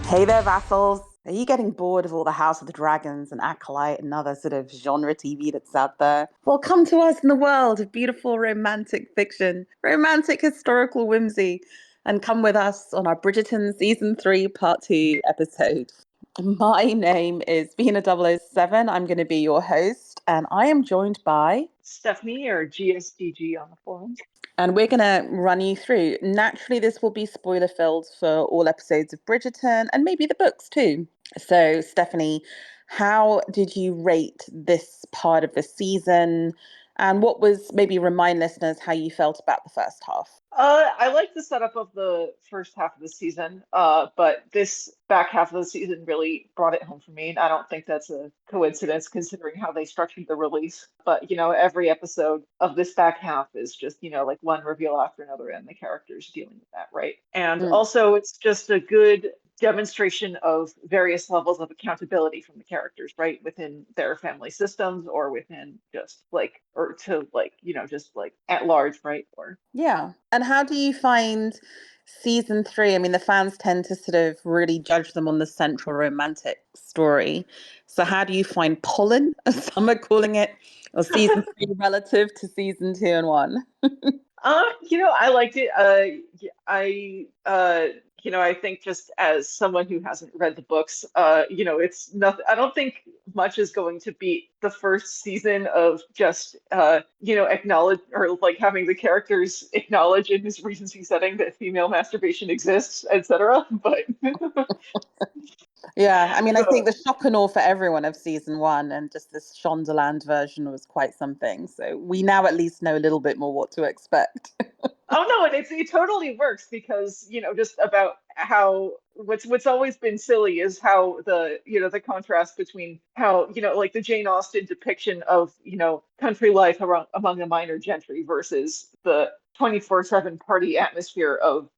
Hey there, Vassals. Are you getting bored of all the House of the Dragons and Acolyte and other sort of genre TV that's out there? Well, come to us in the world of beautiful romantic fiction, romantic historical whimsy, and come with us on our Bridgerton Season 3 Part 2 episode. My name is Bina007. I'm going to be your host, and I am joined by Stephanie or GSDG on the forums. and we're going to run you through. Naturally, this will be spoiler filled for all episodes of Bridgerton and maybe the books too. So, Stephanie, how did you rate this part of the season? And what was, maybe remind listeners how you felt about the first half? I like the setup of the first half of the season, but this back half of the season really brought it home for me. And I don't think that's a coincidence considering how they structured the release. But, every episode of this back half is just, like one reveal after another, and the characters dealing with that, right? And Mm. also, it's just a good demonstration of various levels of accountability from the characters, right? Within their family systems or within just like, or to like, just like at large, right? Or Yeah. And how do you find season 3? I mean, the fans tend to sort of really judge them on the central romantic story. So how do you find pollen, as some are calling it, or season 3 relative to season 2 and 1? I liked it. I think just as someone who hasn't read the books, it's nothing. I don't think much is going to beat the first season of just, acknowledge or like having the characters acknowledge in this Regency setting that female masturbation exists, etc. But Yeah, I mean, I think so, the shock and awe for everyone of season 1 and just this Shondaland version was quite something. So we now at least know a little bit more what to expect. oh no, and it totally works because just about how what's always been silly is how the contrast between how like the Jane Austen depiction of country life among the minor gentry versus the 24/7 party atmosphere of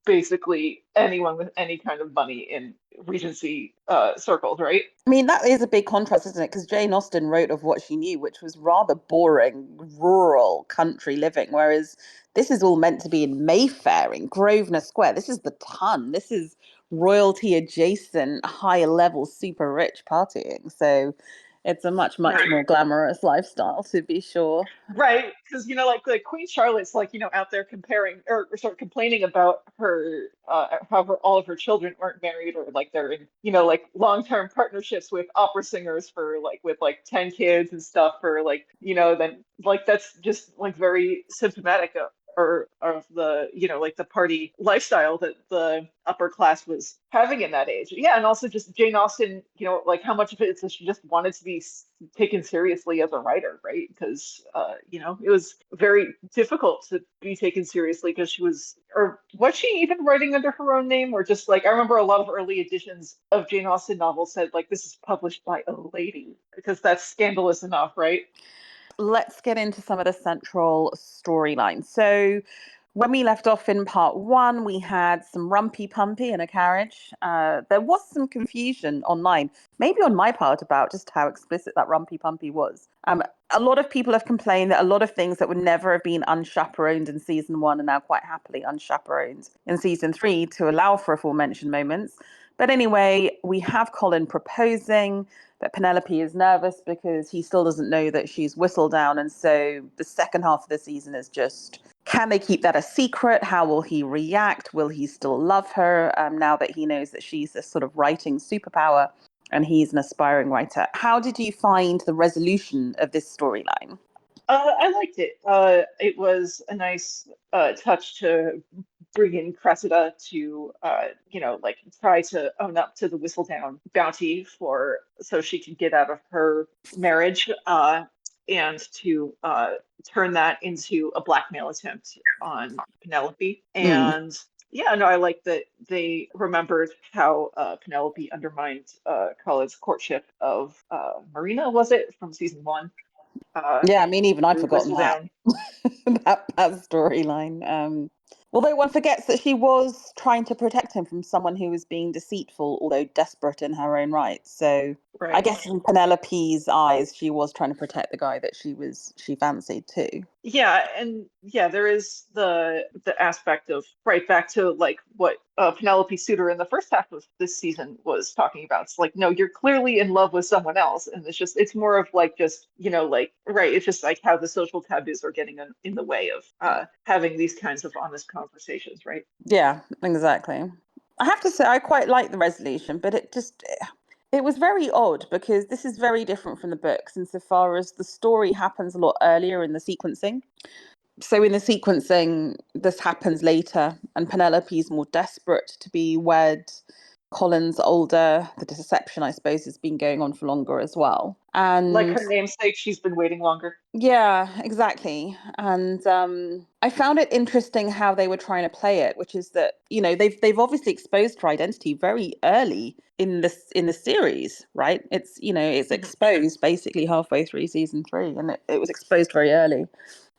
basically anyone with any kind of money in Regency circles, right? I mean, that is a big contrast, isn't it? Because Jane Austen wrote of what she knew, which was rather boring, rural country living, whereas this is all meant to be in Mayfair, in Grosvenor Square. This is the ton. This is royalty adjacent, higher level, super rich partying. So it's a much, much Right. more glamorous lifestyle, to be sure. Right, because like Queen Charlotte's like out there comparing or sort of complaining about her how all of her children weren't married or like they're in like long-term partnerships with opera singers for like with like 10 kids and stuff for like then like that's just like very symptomatic or of the like the party lifestyle that the upper class was having in that age. Yeah, and also just Jane Austen, like how much of it is that she just wanted to be taken seriously as a writer, right? Because it was very difficult to be taken seriously because she was she even writing under her own name, or just like I remember a lot of early editions of Jane Austen novels said like this is published by a lady because that's scandalous enough, right? Let's get into some of the central storylines. So, when we left off in part 1, we had some rumpy pumpy in a carriage. There was some confusion online, maybe on my part, about just how explicit that rumpy pumpy was. A lot of people have complained that a lot of things that would never have been unchaperoned in season 1 are now quite happily unchaperoned in season 3 to allow for aforementioned moments. But anyway, we have Colin proposing, but Penelope is nervous because he still doesn't know that she's Whistledown. And so the second half of the season is just, can they keep that a secret? How will he react? Will he still love her now that he knows that she's a sort of writing superpower and he's an aspiring writer? How did you find the resolution of this storyline? I liked it. It was a nice touch to bring in Cressida to, like try to own up to the Whistledown bounty for so she could get out of her marriage, and to turn that into a blackmail attempt on Penelope. Mm. And yeah, no, I like that they remembered how Penelope undermined Colin's courtship of Marina, was it, from season 1? Yeah, I mean, even I'd Through forgotten that Whistledown. that storyline. Although one forgets that she was trying to protect him from someone who was being deceitful, although desperate in her own right. So I Right. guess in Penelope's eyes, she was trying to protect the guy that she fancied too. Yeah, and yeah, there is the aspect of right back to like what Penelope Suter in the first half of this season was talking about. It's like, no, you're clearly in love with someone else, and it's more of like just like right. It's just like how the social taboos are getting in the way of having these kinds of honest conversations, right? Yeah, exactly. I have to say, I quite like the resolution, but it was very odd because this is very different from the books insofar as the story happens a lot earlier in the sequencing. So in the sequencing, this happens later, and Penelope's more desperate to be wed. Colin's older. The deception, I suppose, has been going on for longer as well. Like And her namesake, she's been waiting longer. yeah, exactly. And I found it interesting how they were trying to play it, which is that they've obviously exposed her identity very early in the series, right? It's Mhm. exposed basically halfway through season 3, and it was exposed very early.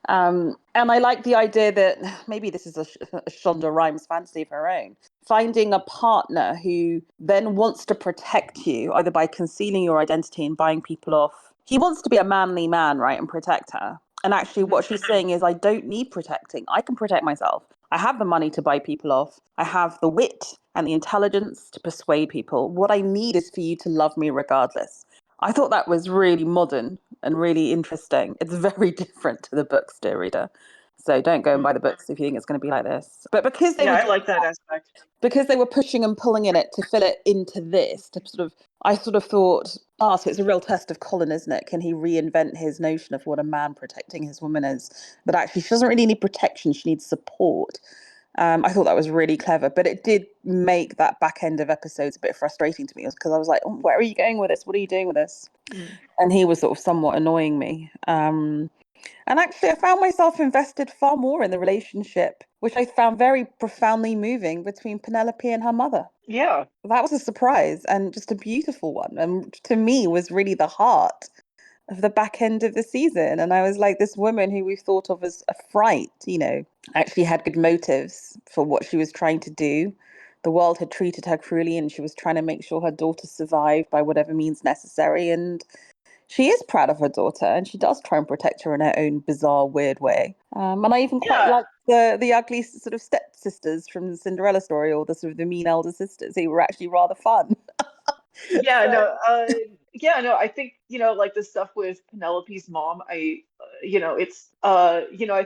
And I like the idea that maybe this is a Shonda Rhimes fantasy of her own. Finding a partner who then wants to protect you, either by concealing your identity and buying people off. He wants to be a manly man, right, and protect her. And actually, Mhm. what she's saying is, I don't need protecting. I can protect myself. I have the money to buy people off. I have the wit and the intelligence to persuade people. What I need is for you to love me regardless. I thought that was really modern and really interesting. It's very different to the books, dear reader. So don't go and buy the books if you think it's going to be like this. But because they Yeah, were I doing like that aspect. because they were pushing and pulling in it to fill it into this, I sort of thought, so it's a real test of Colin, isn't it? Can he reinvent his notion of what a man protecting his woman is? But actually, she doesn't really need protection; she needs support. I thought that was really clever, but it did make that back end of episodes a bit frustrating to me because I was like, where are you going with this? What are you doing with this? Mm. And he was sort of somewhat annoying me. And actually, I found myself invested far more in the relationship, which I found very profoundly moving between Penelope and her mother. Yeah. That was a surprise and just a beautiful one. And to me, was really the heart of the back end of the season. And I was like, this woman who we thought of as a fright, actually had good motives for what she was trying to do. The world had treated her cruelly, and she was trying to make sure her daughter survived by whatever means necessary. And she is proud of her daughter, and she does try and protect her in her own bizarre, weird way. And I even quite Yeah. like the ugly sort of stepsisters from the Cinderella story, or the sort of the mean elder sisters, who were actually rather fun. Yeah, So, no, I think, like the stuff with Penelope's mom, I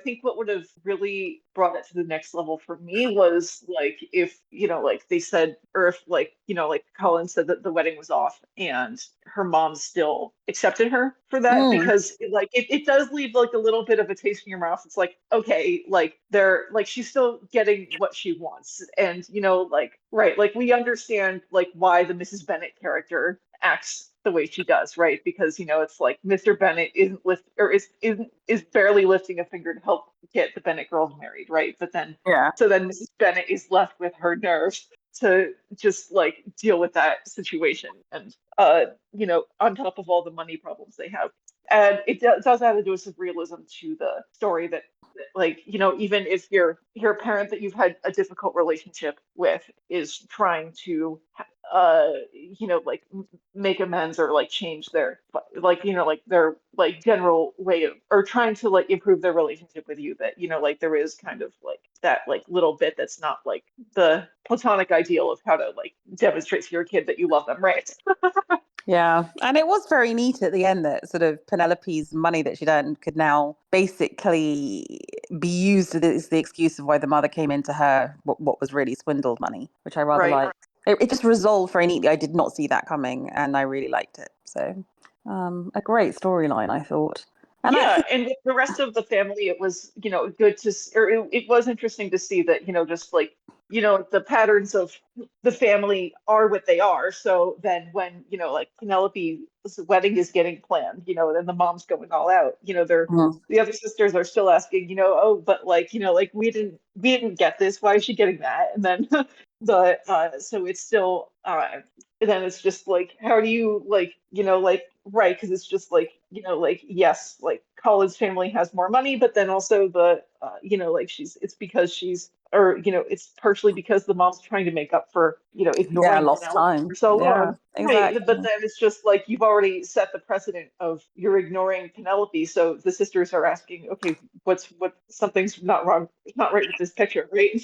think what would have really brought it to the next level for me was like if, like they said, or if like, like Colin said that the wedding was off and her mom still accepted her for that, mm, because it does leave like a little bit of a taste in your mouth. It's like, okay, like they're like she's still getting what she wants. And, like, right, like we understand like why the Mrs. Bennet character acts the way she does, right? Because it's like Mr. Bennett is barely lifting a finger to help get the Bennett girls married, right? But then yeah, so then Mrs. Bennett is left with her nerves to just like deal with that situation, and on top of all the money problems they have. And does add a dose of realism to the story that like even if your parent that you've had a difficult relationship with is trying to like make amends or like change their like like their like general way of, or trying to like improve their relationship with you, that like there is kind of like that like little bit that's not like the platonic ideal of how to like demonstrate to your kid that you love them, right? yeah. And it was very neat at the end that sort of Penelope's money that she'd earned could now basically be used as the excuse of why the mother came into her what was really swindled money, which I rather Right. liked. It just resolved very neatly. I did not see that coming, and I really liked it. So, a great storyline, I thought. And Yeah, actually, and with the rest of the family, it was, good to, or it was interesting to see that, just like, the patterns of the family are what they are. So then when, like Penelope's wedding is getting planned, then the mom's going all out, mm, the other sisters are still asking, oh, but like, like we didn't get this. Why is she getting that? And then so it's still and then it's just like, how do you like, like, right? Because it's just like, like, yes, like Colin's family has more money, but then also like it's because she's, or, it's partially because the mom's trying to make up for, Yeah, ignoring lost Penelope time. for so Yeah, long. Right. But exactly. then it's just like you've already set the precedent of you're ignoring Penelope. So the sisters are asking, okay, something's not wrong, it's not right with this picture, right?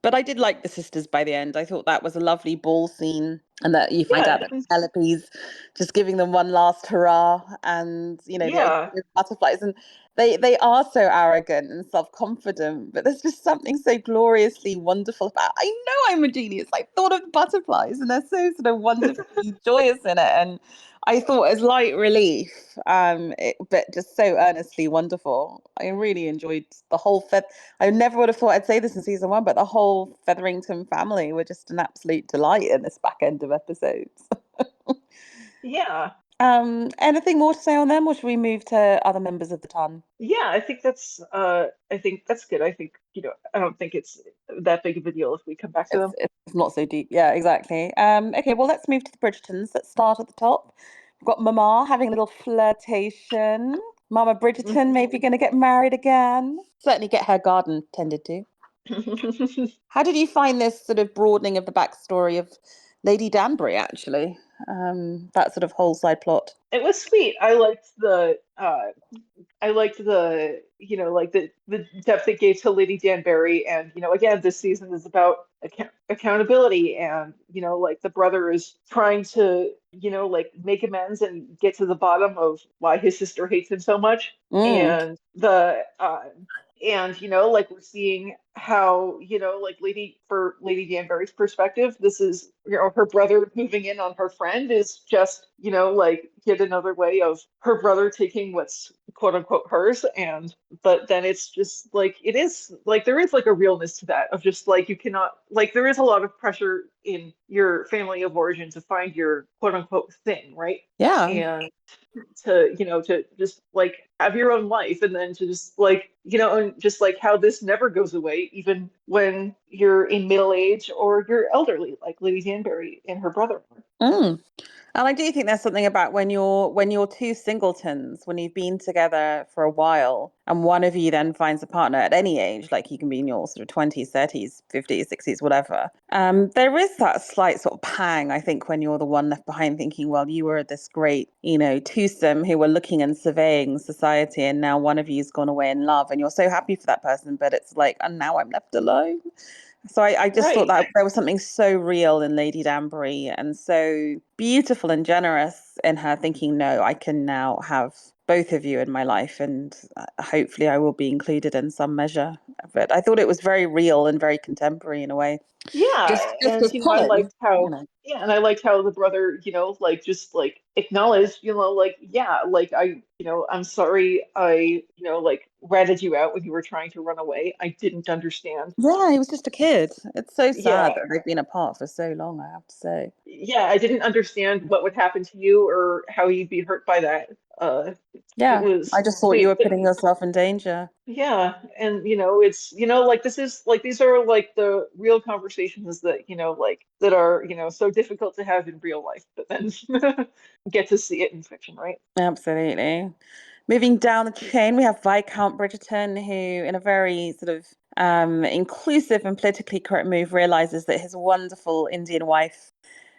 But I did like the sisters by the end. I thought that was a lovely ball scene, and that you find Yeah. out that Penelope's just giving them one last hurrah, and Yeah. the butterflies, and they are so arrogant and self-confident, but there's just something so gloriously wonderful about. I know I'm a genius. I thought of the butterflies, and they're so sort of wonderfully joyous in it, and I thought as light relief, but just so earnestly wonderful. I really enjoyed the whole I never would have thought I'd say this in season one, but the whole Featherington family were just an absolute delight in this back end of episodes. Yeah. Anything more to say on them, or should we move to other members of the ton? Yeah, I think that's good. I think, I don't think it's that big of a deal if we come back to them. It's not so deep. Yeah, exactly. Okay, well, let's move to the Bridgertons. Let's start at the top. We've got Mama having a little flirtation. Mama Bridgerton maybe going to get married again. Certainly get her garden tended to. How did you find this sort of broadening of the backstory of Lady Danbury, actually? That sort of whole side plot. It was sweet. I liked the, like the depth it gave to Lady Danbury. And, again, this season is about accountability. And, like the brother is trying to, like make amends and get to the bottom of why his sister hates him so much. Mm, And like we're seeing how, like Lady Danbury's perspective, this is, her brother moving in on her friend is just, like yet another way of her brother taking what's quote unquote hers. But then it's just like, it is like, there is like a realness to that of just like, you cannot, like, there is a lot of pressure in your family of origin to find your quote unquote thing, right? yeah. And to just like have your own life, and then to just like, and just like how this never goes away even when you're in middle age or you're elderly, like Lady Danbury and her brother. Mm. And I do think there's something about when you're two singletons, when you've been together for a while, and one of you then finds a partner at any age, like you can be in your sort of 20s, 30s, 50s, 60s, whatever. There is that slight sort of pang, I think, when you're the one left behind thinking, well, you were this great, twosome who were looking and surveying society, and now one of you's gone away in love, and you're so happy for that person, but it's like, and now I'm left alone. So I just thought Right. that there was something so real in Lady Danbury and so beautiful and generous in her thinking, no, I can now have both of you in my life, and hopefully I will be included in some measure. But I thought it was very real and very contemporary in a way. Yeah, Just and as Colin, you know. and I liked how the brother, like just like acknowledged, like, yeah, like I'm sorry, like ratted you out when you were trying to run away. I didn't understand. Yeah, he was just a kid. It's so sad Yeah, that they've been apart for so long, I have to say. yeah, I didn't understand what would happen to you or how you'd be hurt by that. It Yeah, I was just thought you sweet. were putting yourself in danger. Yeah, and it's like this is like these are like the real conversations that like that are so difficult to have in real life, but then get to see it in fiction, right? Absolutely. Moving down the chain, we have Viscount Bridgerton, who, in a very sort of inclusive and politically correct move, realizes that his wonderful Indian wife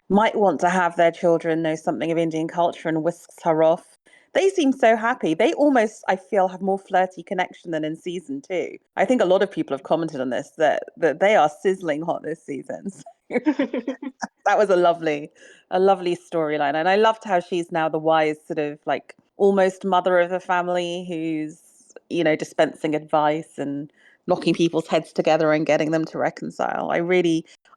might want to have their children know something of Indian culture and whisks her off. They seem so happy. They almost, I feel, have more flirty connection than in season two. I think a lot of people have commented on this that they are sizzling hot this season. That was a lovely storyline. And I loved how she's now the wise sort of like almost mother of the family who's, dispensing advice and knocking people's heads together and getting them to reconcile.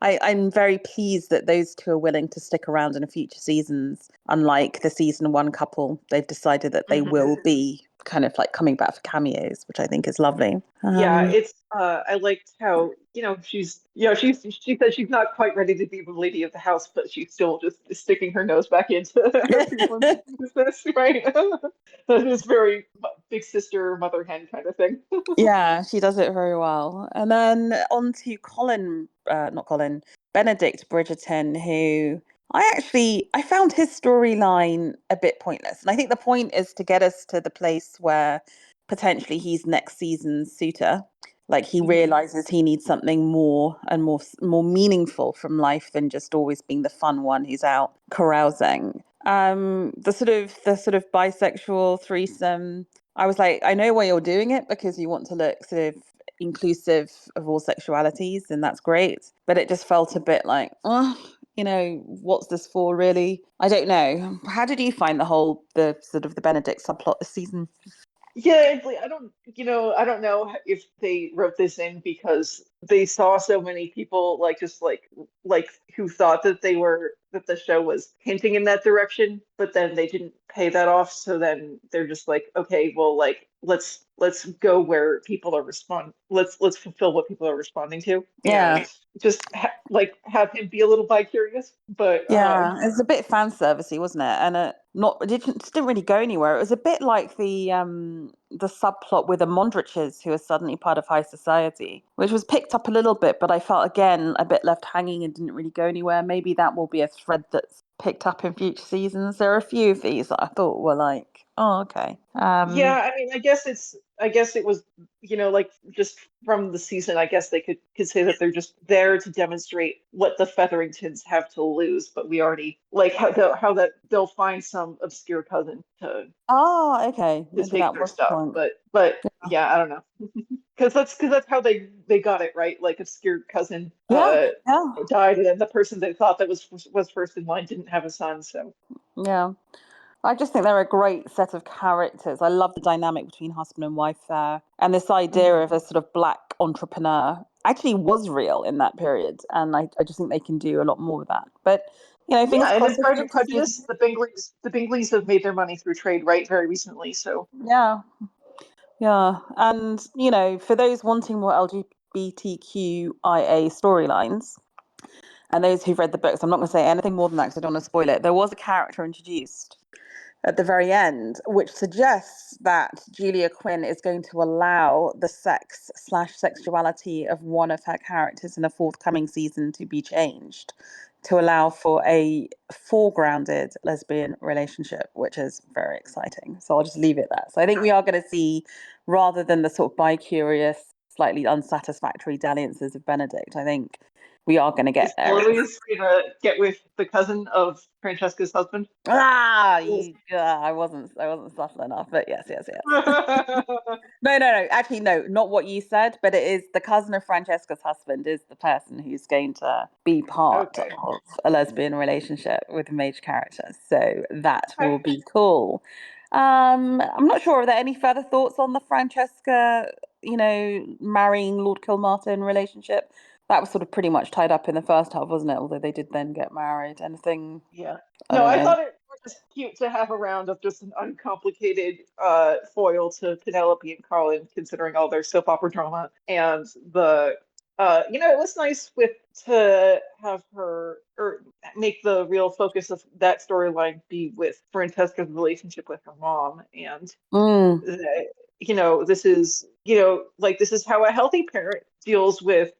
I'm very pleased that those two are willing to stick around in future seasons. Unlike the season one couple, they've decided that they Mhm. will be kind of like coming back for cameos, which I think is lovely. Yeah, it's I liked how, she said she's not quite ready to be the lady of the house, but she's still just sticking her nose back into everyone's business, right? That is very big sister, mother hen kind of thing. Yeah, she does it very well. And then on to not Colin, Benedict Bridgerton, who I found his storyline a bit pointless. And I think the point is to get us to the place where potentially he's next season's suitor. Like he Mhm. realizes he needs something more and more meaningful from life than just always being the fun one who's out carousing. The sort of bisexual threesome, I was like, I know why you're doing it, because you want to look sort of inclusive of all sexualities, and that's great. But it just felt a bit like, oh, what's this for, really? I don't know. How did you find the sort of the Benedict subplot this season? Yeah, it's like, I don't know if they wrote this in because they saw so many people like who thought that that the show was hinting in that direction, but then they didn't pay that off. So then they're just like, okay, well, like let's go where people are respond. Let's fulfill what people are responding to, Yeah. and just like have him be a little bi-curious. But Yeah, it was a bit fan servicey, wasn't it? And it didn't really go anywhere. It was a bit like the subplot with the Mondriches, who are suddenly part of high society, which was picked up a little bit, but I felt again a bit left hanging and didn't really go anywhere. Maybe that will be a thread that's picked up in future seasons. There are a few of these that I thought were like, oh, okay. yeah, I mean, I guess it was, like just from the season, I guess they could say that they're just there to demonstrate what the Featheringtons have to lose, but we already like how that they'll find some obscure cousin Oh, okay. to Maybe take that their was the stuff, point. but yeah, I don't know. Because that's how they got it, right? Like obscure cousin Yeah, yeah, died, and then the person they thought that was first in line didn't have a son, so yeah. I just think they're a great set of characters. I love the dynamic between husband and wife there. And this idea Mhm. of a sort of black entrepreneur actually was real in that period. And I just think they can do a lot more with that. But, fingers Yeah, and in crossed for Pride and future Prejudice, seasons. the Bingleys have made their money through trade, right, very recently. So Yeah, yeah. And, for those wanting more LGBTQIA storylines, and those who've read the books, I'm not going to say anything more than that because I don't want to spoil it. There was a character introduced at the very end, which suggests that Julia Quinn is going to allow the sex/sexuality of one of her characters in a forthcoming season to be changed to allow for a foregrounded lesbian relationship, which is very exciting. So I'll just leave it there. So I think we are going to see, rather than the sort of bi-curious, slightly unsatisfactory dalliances of Benedict, I think we are going to get is there. Eloise gonna get with the cousin of Francesca's husband? I wasn't subtle enough, but yes, yes, yes. No, no, no. Actually, no, not what you said, but it is the cousin of Francesca's husband is the person who's going to be part Okay. of a lesbian relationship with a major character. So that Okay. will be cool. I'm not sure. Are there any further thoughts on the Francesca, marrying Lord Kilmartin relationship? That was sort of pretty much tied up in the first half, wasn't it? Although they did then get married. Anything? Yeah. I No, don't I know. thought it was just cute to have a round of just an uncomplicated foil to Penelope and Colin, considering all their soap opera drama. And it was nice with to have her or make the real focus of that storyline be with Francesca's relationship with her mom. And Mm, this is like this is how a healthy parent deals with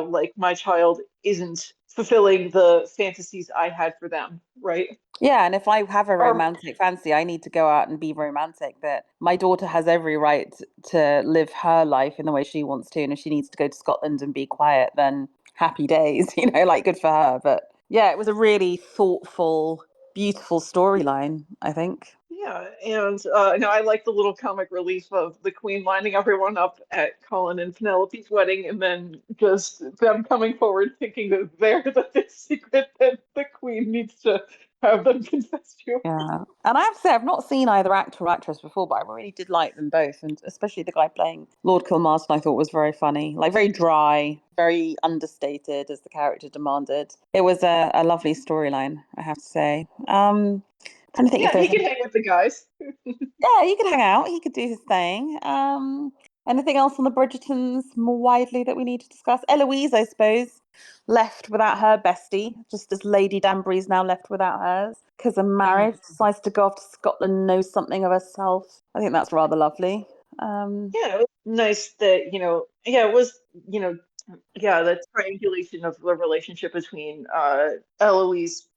like my child isn't fulfilling the fantasies I had for them, right? yeah, and if I have a Or romantic fancy, I need to go out and be romantic. But my daughter has every right to live her life in the way she wants to. And if she needs to go to Scotland and be quiet, then happy days, like good for her. But yeah, it was a really thoughtful, beautiful storyline, I think. yeah, and no, I like the little comic relief of the Queen lining everyone up at Colin and Penelope's wedding, and then just them coming forward thinking that they're the secret that the Queen needs to have them confess to. Yeah. And I have to say, I've not seen either actor or actress before, but I really did like them both. And especially the guy playing Lord Kilmarston, I thought was very funny. Like very dry, very understated as the character demanded. It was a lovely storyline, I have to say. Trying to think if Yeah, he there's can hang with the guys. yeah, he could hang out, he could do his thing. Anything else on the Bridgertons more widely that we need to discuss? Eloise, I suppose, left without her bestie, just as Lady Danbury's now left without hers because of Mhm. marriage. Decides to go off to Scotland, knows something of herself. I think that's rather lovely. Um, Yeah, it was nice that, yeah, it was, yeah, the triangulation of the relationship between Eloise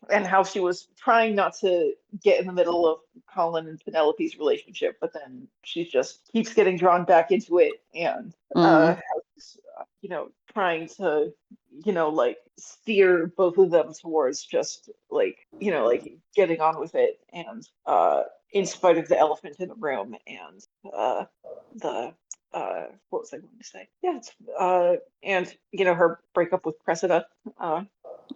and how she was trying not to get in the middle of Colin and Penelope's relationship, but then she just keeps getting drawn back into it, and Mm. trying to, like steer both of them towards just like, getting on with it, and in spite of the elephant in the room and the what was I going to say? Yeah, it's and her breakup with Cressida. Uh,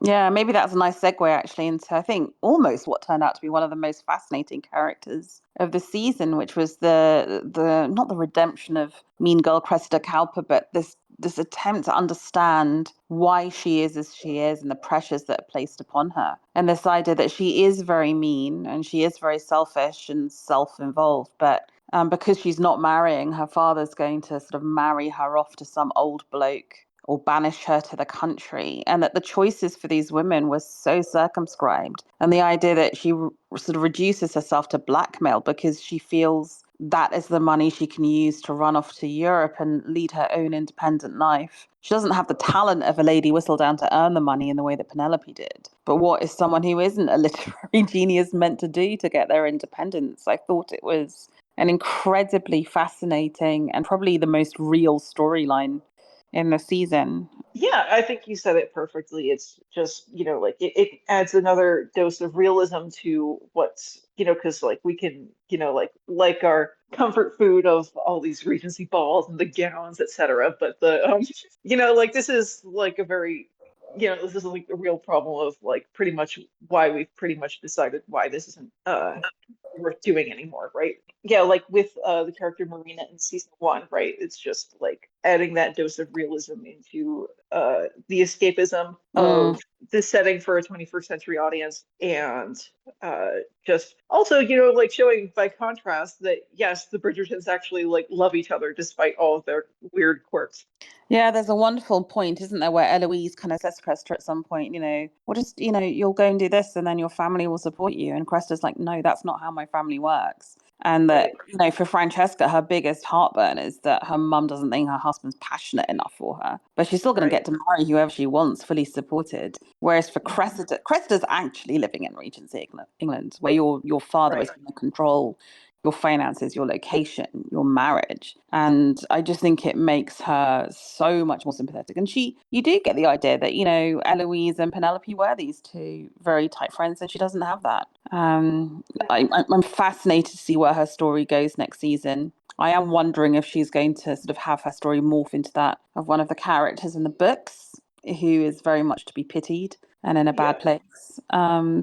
Yeah, maybe that's a nice segue actually into I think almost what turned out to be one of the most fascinating characters of the season, which was the not the redemption of Mean Girl Cressida Cowper, but this attempt to understand why she is as she is and the pressures that are placed upon her. And this idea that she is very mean and she is very selfish and self-involved, but because she's not marrying, her father's going to sort of marry her off to some old bloke or banish her to the country, and that the choices for these women were so circumscribed. And the idea that she sort of reduces herself to blackmail because she feels that is the money she can use to run off to Europe and lead her own independent life. She doesn't have the talent of a Lady Whistledown to earn the money in the way that Penelope did. But what is someone who isn't a literary genius meant to do to get their independence? I thought it was an incredibly fascinating and probably the most real storyline in the season. Yeah, I think you said it perfectly. It's just, like it adds another dose of realism to what's, because like we can, like our comfort food of all these Regency balls and the gowns, etc. But like this is like a very, this is like a real problem of like pretty much why we've pretty much decided why this isn't worth doing anymore, right? Yeah, like with the character Marina in season one, right? It's just like adding that dose of realism into the escapism Mm. of this setting for a 21st century audience, and just also, like showing by contrast that yes, the Bridgertons actually like love each other despite all of their weird quirks. Yeah, there's a wonderful point, isn't there, where Eloise kind of says to Cresta at some point, well, just, you'll go and do this and then your family will support you. And Cresta's like, no, that's not how my family works. And that, Right. for Francesca, her biggest heartburn is that her mum doesn't think her husband's passionate enough for her, but she's still going to Right. get to marry whoever she wants, fully supported. Whereas for Mhm. Cresta's actually living in Regency England, where your father is Right. going to control your finances, your location, your marriage. And I just think it makes her so much more sympathetic. And you do get the idea that, Eloise and Penelope were these two very tight friends, and she doesn't have that. I'm fascinated to see where her story goes next season. I am wondering if she's going to sort of have her story morph into that of one of the characters in the books, who is very much to be pitied and in a Yeah. bad place.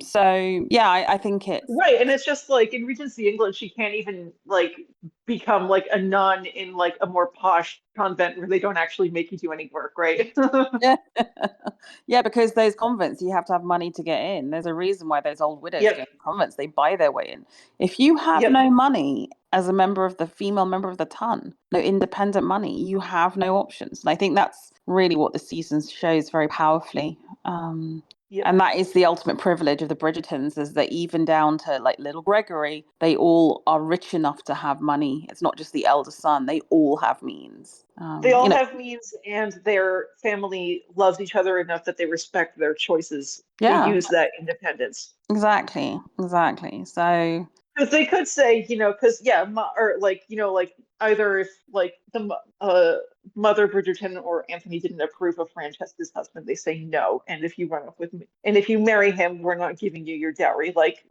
So yeah, I think it's Right, and it's just like in Regency England, she can't even like become like a nun in like a more posh convent where they don't actually make you do any work, right? yeah. Yeah, because those convents, you have to have money to get in. There's a reason why those old widows go Yep, to convents. They buy their way in. If you have yep. no money as a female member of the ton, no independent money, you have no options. And I think that's really what the season shows very powerfully. Yep. And that is the ultimate privilege of the Bridgertons, is that even down to like little Gregory, they all are rich enough to have money. It's not just the elder son, they all have means. They all have means, and their family loves each other enough that they respect their choices to Yeah, use that independence. exactly. So Because they could say, because yeah, or like, like either if like mother Bridgerton or Anthony didn't approve of Francesca's husband, they say no. And if you run off with me, and if you marry him, we're not giving you your dowry, like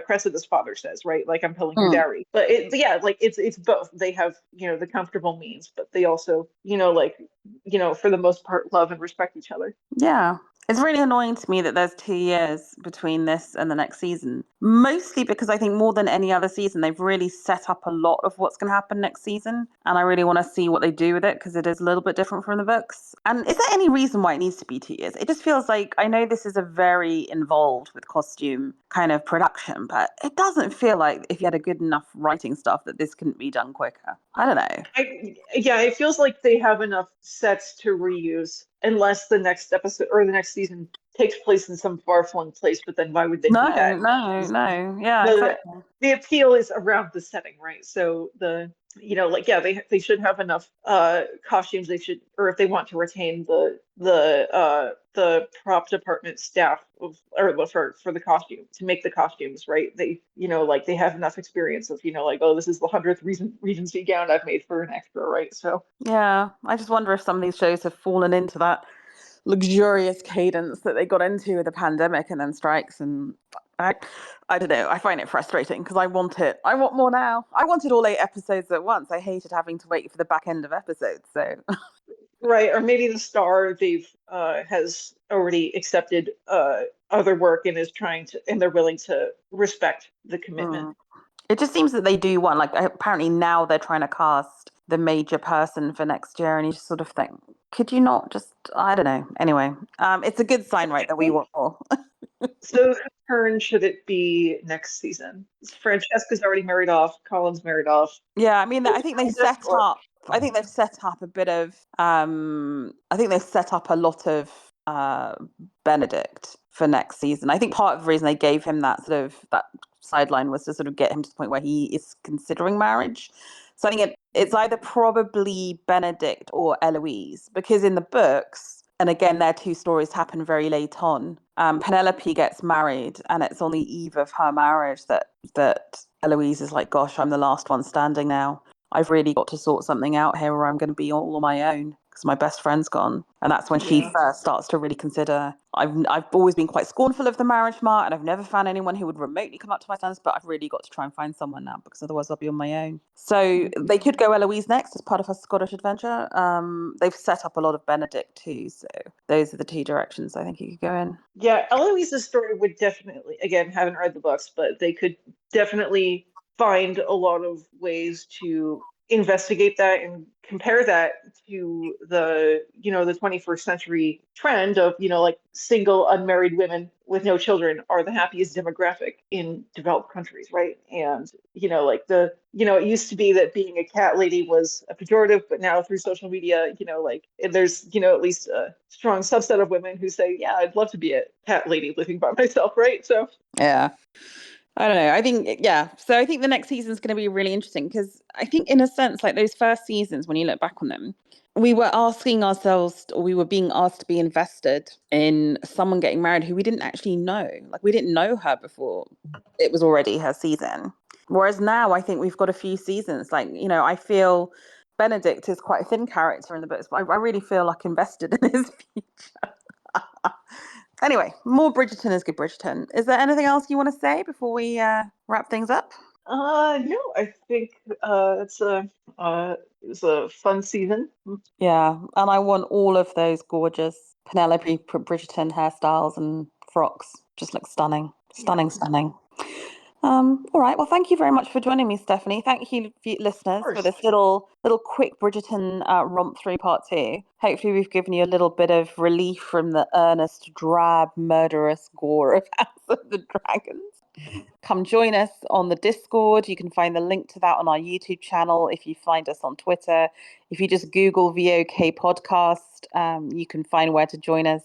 Cressida's father says, right? Like I'm pulling your mm, dowry. But yeah, like it's both. They have the comfortable means, but they also like for the most part love and respect each other. yeah. It's really annoying to me that there's 2 years between this and the next season. Mostly because I think more than any other season, they've really set up a lot of what's going to happen next season. And I really want to see what they do with it because it is a little bit different from the books. And is there any reason why it needs to be 2 years? It just feels like, I know this is a very involved with costume kind of production, but it doesn't feel like if you had a good enough writing staff that this couldn't be done quicker. I don't know. Yeah, it feels like they have enough sets to reuse, unless the next episode or the next season takes place in some far-flung place. But then why would they do No, that? no, 'Cause no. Yeah, The exactly. the appeal is around the setting, right? So like yeah, they should have enough costumes. They should, or if they want to retain the prop department staff for the costume to make the costumes, right? They, like they have enough experience of, like, oh, this is the 100th Regency gown I've made for an extra, right? So Yeah, I just wonder if some of these shows have fallen into that luxurious cadence that they got into with the pandemic and then strikes, and I, I don't know. I find it frustrating because I want it. I want more now. I wanted all 8 episodes at once. I hated having to wait for the back end of episodes. So right, or maybe the star they've has already accepted other work and is trying to, and they're willing to respect the commitment. it just seems that they do want, like, apparently now they're trying to cast the major person for next year, and you just sort of think, could you not just? I don't know. Anyway, it's a good sign, right, that we want more. So whose turn should it be next season? Francesca's already married off. Colin's married off. Yeah, I mean, I think they set Or up. I think they've set up a bit of. I think they've set up a lot of Benedict for next season. I think part of the reason they gave him that sideline was to sort of get him to the point where he is considering marriage. So I think it's either probably Benedict or Eloise, because in the books, and again, their two stories happen very late on. Penelope gets married, and it's on the eve of her marriage that Eloise is like, "Gosh, I'm the last one standing now. I've really got to sort something out here, or I'm going to be all on my own because my best friend's gone." And that's when she first starts to really consider. I've always been quite scornful of the marriage mark, and I've never found anyone who would remotely come up to my standards. But I've really got to try and find someone now, because otherwise I'll be on my own. So they could go Eloise next as part of her Scottish adventure. They've set up a lot of Benedict too, so those are the two directions I think you could go in. Yeah, Eloise's story would definitely, again, haven't read the books, but they could definitely find a lot of ways to investigate that and compare that to the 21st century trend of, like single unmarried women with no children are the happiest demographic in developed countries, right? And, like it used to be that being a cat lady was a pejorative, but now through social media, like there's, at least a strong subset of women who say, yeah, I'd love to be a cat lady living by myself, right? So yeah. I don't know. I think, yeah. So I think the next season is going to be really interesting, because I think, in a sense, like those first seasons, when you look back on them, we were asking ourselves, or we were being asked to be invested in someone getting married who we didn't actually know. Like, we didn't know her before it was already her season. Whereas now I think we've got a few seasons. Like, I feel Benedict is quite a thin character in the books, but I really feel like invested in his future. Anyway, more Bridgerton is good Bridgerton. Is there anything else you want to say before we wrap things up? no, I think it's a fun season. Yeah, and I want all of those gorgeous Penelope Bridgerton hairstyles and frocks. Just look stunning. Stunning, stunning. All right. Well, thank you very much for joining me, Stephanie. Thank you, listeners, for this little quick Bridgerton romp through part 2. Hopefully, we've given you a little bit of relief from the earnest, drab, murderous gore of House of the Dragons. Come join us on the Discord. You can find the link to that on our YouTube channel. If you find us on Twitter, if you just Google VOK Podcast, you can find where to join us.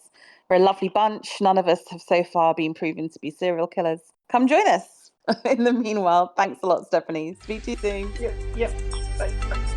We're a lovely bunch. None of us have so far been proven to be serial killers. Come join us. In the meanwhile, thanks a lot, Stephanie. Speak to you soon. Yep. Bye.